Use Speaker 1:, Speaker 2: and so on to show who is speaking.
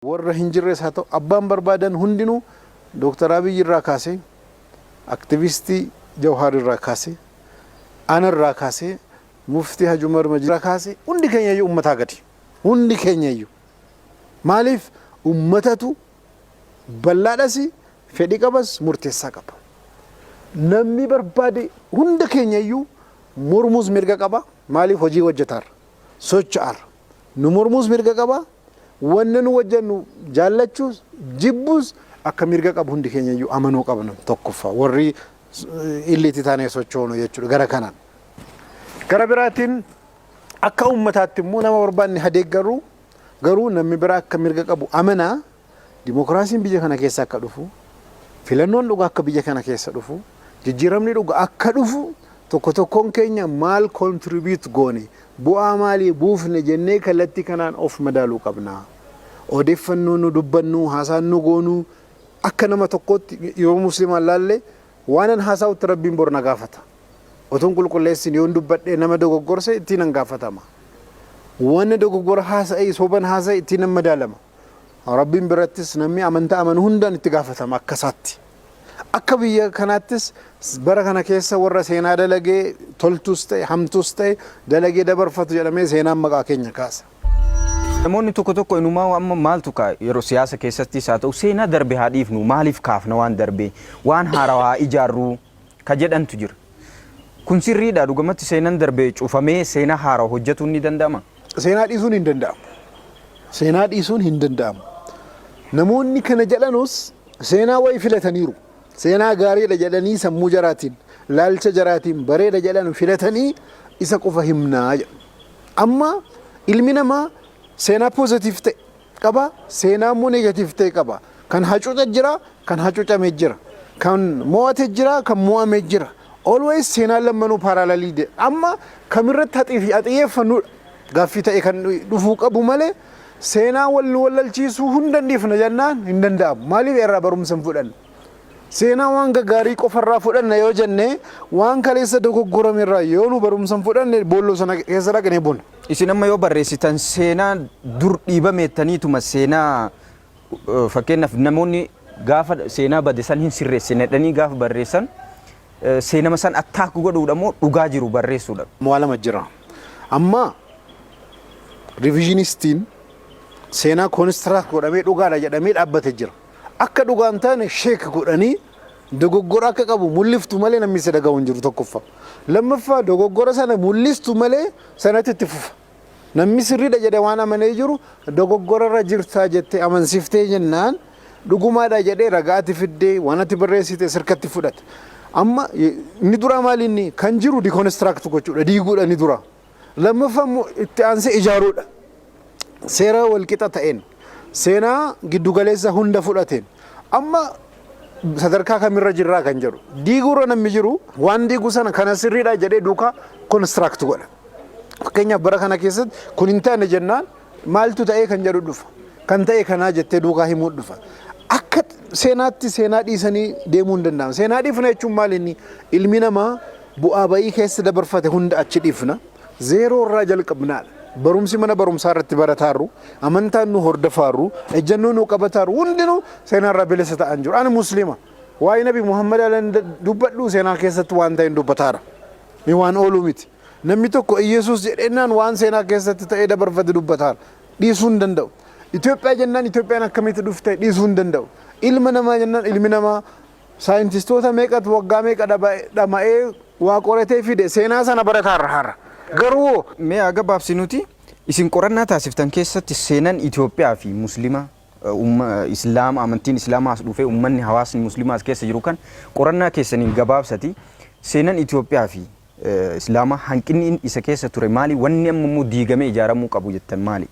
Speaker 1: warra hinjirres haa ta'u abbaan barbaadan hundinuu Dr. Abiy irraa kaasee aktivistii Jawhar irraa kaasee ana irraa kaasee muftii Haji Umar Majid irraa kaasee hundi keenya iyyuu ummataa gadi hundi keenya iyyuu maaliif ummatatu bal'aadhasi fedhii qabas murteessaa qaba namni barbaade hunda keenya iyyuu mormuus mirga qaba maaliif hojii hojjetar socho'ar nu mormuus mirga qaba wanna nu wajjannu jaallachuus jibbuus akka mirga qabu hundi keenya iyyuu amanuu qabna tokkoffaa warri illiiti taanee sochoonu jechuudha gara kanaan gara biraatiin akka ummataatti immoo nama barbaanne hadeeggaru garuu namni biraa akka mirga qabu amanaa dimokiraasiin biyya kana keessa akka dhufu filannoon dhugaa akka biyya kana keessa dhufu jijjiiramni dhugaa akka dhufu tokko tokkoon keenya maal contribute goone bu'aa maalii buufne jennee kallattii kanaan of madaaluu qabna odeeffannoo nu dubbannu haasaan nu goonu akka nama tokkootti yoo muslimaan laalle waanan haasa'utti rabbiin bor na gaafata otoon qulqulleessin yoon dubbadhee nama dogoggorse ittiin nan gaafatama waan dogoggora haasa'ee soban haasa'e ittiin nan madaalama rabbiin birattis namni amantaa amanu hundaan itti gaafatama akkasaatti akka biyya kanaattis bara kana keessa warra seenaa dalagee toltus ta'e hamtus ta'e dalagee dabarfatu jedhamee seenaan maqaa keenya kaasa.
Speaker 2: Namoonni tokko tokko inumaa amma maaltu ka yeroo siyaasa keessatti haa ta'u seenaa darbe haa dhiifnu maaliif kaafna waan darbe waan haarawaa ijaarru ka jedhantu jira. Kun sirriidha dhugumatti seenaan darbe cufamee seenaa haarawaa hojjetuun ni danda'ama.
Speaker 1: Seenaa dhiisuun hin danda'amu. Seenaa dhiisuun hin danda'amu. Namoonni kana jedhanus seenaa wayii filataniiru. Seenaa gaariidha jedhanii sammuu jaraatiin laalcha jaraatiin bareeda jedhan filatanii isa qofa himnaa jedhu. Amma ilmi namaa seenaa positive ta'e qaba seenaa immoo negative ta'e qaba kan hacuuca jira kan hacuucamee jira kan mo'ate jira kan mo'amee jira always seenaa lammanuu parallelii amma kamirratti xiyyeeffannu gaaffii ta'e kan dhufuu qabu malee seenaa wallalchiisuu hundandeefna jennaan hin danda'amu maaliif irraa barumsa hin fudhanne seenaa waan gaarii qofarraa fudhanna yoo jenne waan kaleessa dogoggoramerraa yoo nu barumsa hin fudhanne boolloo sana keessa dhaqnee bonna.
Speaker 2: Isin amma yoo barreessitan seenaa dur dhiibameettaniituma seenaa fakkeenyaaf namoonni gaafa seenaa bade san hin sirreessine dhanii gaafa barreessan seenama san attaak godhuudha moo dhugaa jiru barreessuudha.
Speaker 1: Maalama jira amma revisionistiin seenaa konistiraakt godhamee dhugaadha jedhamee dhaabbate jira. Akka dhugaan taane sheek godhanii dogoggora akka qabu mul'iftu malee namni isa dhaga'u hin jiru tokkoffaa. Lammaffaa dogoggora sana mul'istu malee sanatti itti fufa. Namni sirriidha jedhee waan amanee jiru dogoggorarra jirtaa jettee amansiiftee jennaan dhugumaadha jedhee ragaatti fiddee waan ati barreessite sirkatti fudhata. Amma inni dura maali inni kan jiru dikonistiraakt gochuudha diiguudha inni dura. Lammaffaa immoo itti aansee ijaaruudha. Seera walqixa ta'een seenaa giddugaleessa hunda fudhateen amma sadarkaa kamirra jirraa kan jedhu diiguura namni jiru waan diigu sana kana sirriidha jedhee duukaa konistiraakt godha. Fakkeenyaaf bara kana keessatti kun hin taane jennaan maaltu ta'ee kan jedhu dhufa kan ta'e kanaa jettee duukaa himuu dhufa. Akka seenaatti seenaa dhiisanii deemuu hin danda'amu. Seenaa dhiifna jechuun maal inni ilmi namaa bu'aa ba'ii keessa dabarfate hunda achi dhiifna zeeroo irraa jalqabnaadha. Barumsi mana barumsaa irratti barataarru amantaan nu hordofaaru ejjennoo nu qabataaru hundinuu seenaa irraa bilisa ta'an jiru. Ani muslima waa'ee nabi Muhammad alan dubbadhu seenaa keessatti waan ta'e dubbataara. Mi waan oolu miti. Namni tokko Yesuus jedhennaan waan seenaa keessatti ta'ee dabarfate dubbataara. Dhiisuu hin danda'u. Itoophiyaa jennaan Itoophiyaan akkamitti dhufte dhiisuu hin danda'u. Ilma namaa jennaan ilmi namaa saayintistoota meeqatu waggaa meeqa dhama'ee waa qoratee fide seenaa sana barataarra har'a. Garuu
Speaker 2: mee gabaabsinuti isin qorannaa taasiftan keessatti seenaan Itoophiyaa fi muslima islaama amantiin islaamaa as dhufee ummanni hawaasni muslimaa as keessa jiru kan qorannaa keessaniin gabaabsati seenaan Itoophiyaa fi islaama hanqinni isa keessa ture maali wanni amma immoo diigamee ijaaramuu qabu jettan maali?